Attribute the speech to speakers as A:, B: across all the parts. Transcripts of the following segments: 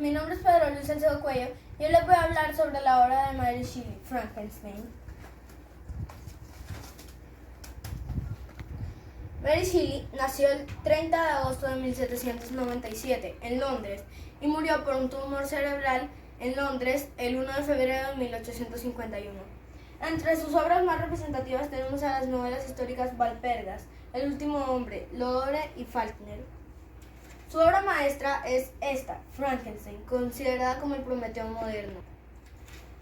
A: mi nombre es Pedro Luis Salcedo Cuello y hoy les voy a hablar sobre la obra de Mary Shelley, Frankenstein. Mary Shelley nació el 30 de agosto de 1797 en Londres y murió por un tumor cerebral en Londres el 1 de febrero de 1851. Entre sus obras más representativas tenemos a las novelas históricas Valpergas, El último hombre, Lodore y Falkner. Su obra maestra es esta, Frankenstein, considerada como el Prometeo moderno.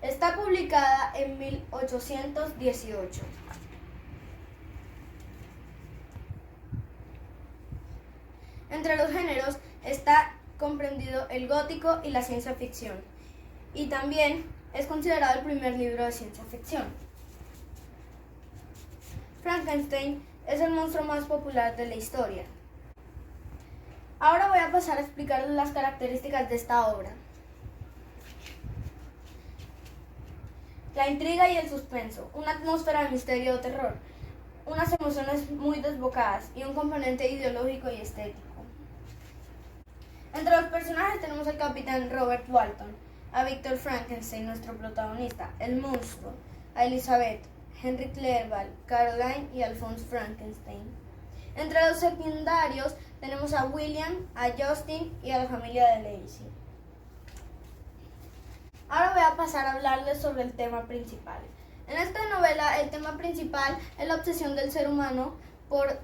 A: Está publicada en 1818. Entre los géneros está comprendido el gótico y la ciencia ficción, y también es considerado el primer libro de ciencia ficción. Frankenstein es el monstruo más popular de la historia. Ahora voy a pasar a explicarles las características de esta obra. La intriga y el suspenso, una atmósfera de misterio o terror, unas emociones muy desbocadas y un componente ideológico y estético. Entre los personajes tenemos al capitán Robert Walton, a Victor Frankenstein, nuestro protagonista, el monstruo, a Elizabeth, Henry Clerval, Caroline y Alphonse Frankenstein. Entre los secundarios tenemos a William, a Justin y a la familia de Lacey. Ahora voy a pasar a hablarles sobre el tema principal. En esta novela el tema principal es la obsesión del ser humano por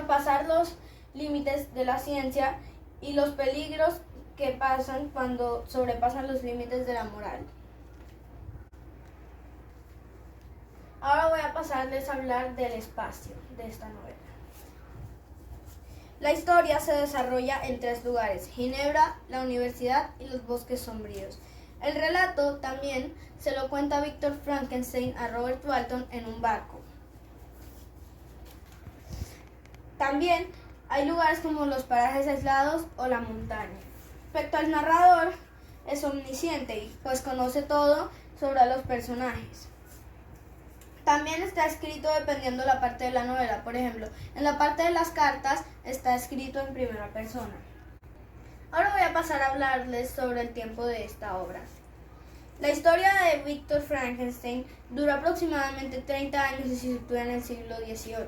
A: pasar los límites de la ciencia y los peligros que pasan cuando sobrepasan los límites de la moral. Ahora voy a pasarles a hablar del espacio de esta novela. La historia se desarrolla en 3 lugares: Ginebra, la universidad y los bosques sombríos. El relato también se lo cuenta Victor Frankenstein a Robert Walton en un barco. También hay lugares como los parajes aislados o la montaña. Respecto al narrador, es omnisciente, pues conoce todo sobre los personajes. También está escrito dependiendo de la parte de la novela. Por ejemplo, en la parte de las cartas está escrito en primera persona. Ahora voy a pasar a hablarles sobre el tiempo de esta obra. La historia de Victor Frankenstein dura aproximadamente 30 años y se sitúa en el siglo XVIII.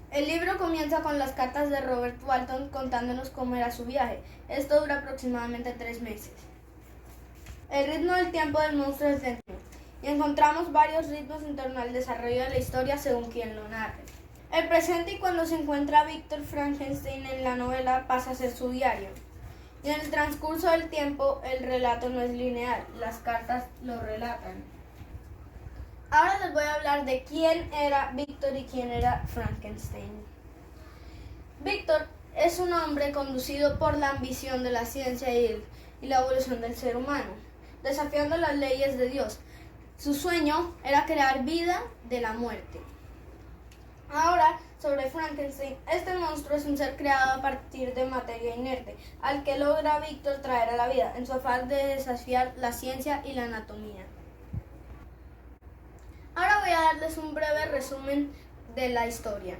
A: El libro comienza con las cartas de Robert Walton contándonos cómo era su viaje. Esto dura aproximadamente 3 meses. El ritmo del tiempo del monstruo es lento y encontramos varios ritmos en torno al desarrollo de la historia según quien lo narre. El presente y cuando se encuentra Victor Frankenstein en la novela pasa a ser su diario. Y en el transcurso del tiempo el relato no es lineal, las cartas lo relatan. Ahora les voy a hablar de quién era Victor y quién era Frankenstein. Victor es un hombre conducido por la ambición de la ciencia y la evolución del ser humano, desafiando las leyes de Dios. Su sueño era crear vida de la muerte. Ahora, sobre Frankenstein, este monstruo es un ser creado a partir de materia inerte, al que logra Victor traer a la vida, en su afán de desafiar la ciencia y la anatomía. Ahora voy a darles un breve resumen de la historia.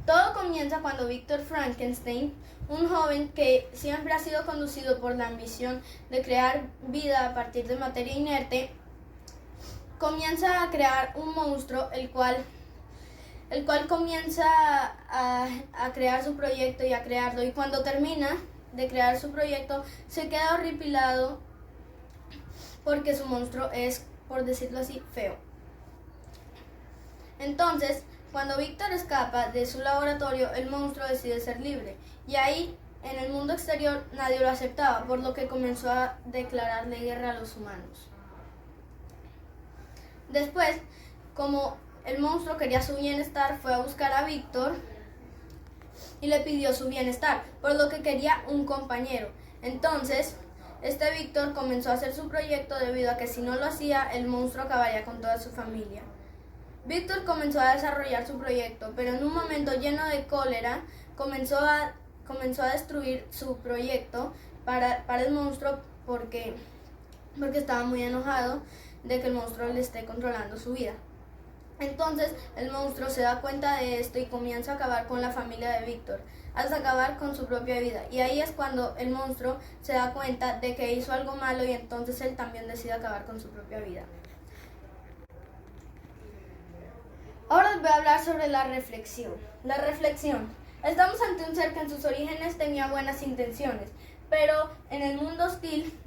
A: Todo comienza cuando Victor Frankenstein, un joven que siempre ha sido conducido por la ambición de crear vida a partir de materia inerte, comienza a crear un monstruo, el cual comienza a crear su proyecto y a crearlo, y cuando termina de crear su proyecto se queda horripilado porque su monstruo es, por decirlo así, feo. Entonces, cuando Victor escapa de su laboratorio, el monstruo decide ser libre, y ahí, en el mundo exterior, nadie lo aceptaba, por lo que comenzó a declararle guerra a los humanos. Después, como el monstruo quería su bienestar, fue a buscar a Victor y le pidió su bienestar, por lo que quería un compañero. Entonces, este Victor comenzó a hacer su proyecto debido a que si no lo hacía, el monstruo acabaría con toda su familia. Victor comenzó a desarrollar su proyecto, pero en un momento lleno de cólera, comenzó a destruir su proyecto para el monstruo porque estaba muy enojado de que el monstruo le esté controlando su vida. Entonces el monstruo se da cuenta de esto y comienza a acabar con la familia de Victor, hasta acabar con su propia vida. Y ahí es cuando el monstruo se da cuenta de que hizo algo malo y entonces él también decide acabar con su propia vida. Ahora les voy a hablar sobre la reflexión. La reflexión. Estamos ante un ser que en sus orígenes tenía buenas intenciones, pero en el mundo hostil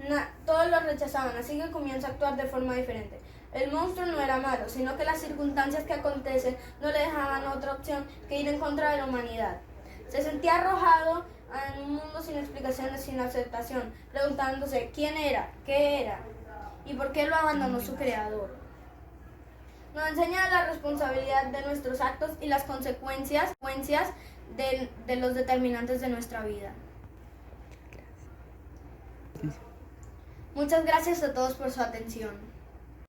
A: todos lo rechazaban, así que comienza a actuar de forma diferente. El monstruo no era malo, sino que las circunstancias que acontecen no le dejaban otra opción que ir en contra de la humanidad. Se sentía arrojado en un mundo sin explicaciones, sin aceptación, preguntándose quién era, qué era y por qué lo abandonó su creador. Nos enseña la responsabilidad de nuestros actos y las consecuencias de los determinantes de nuestra vida. Muchas gracias a todos por su atención.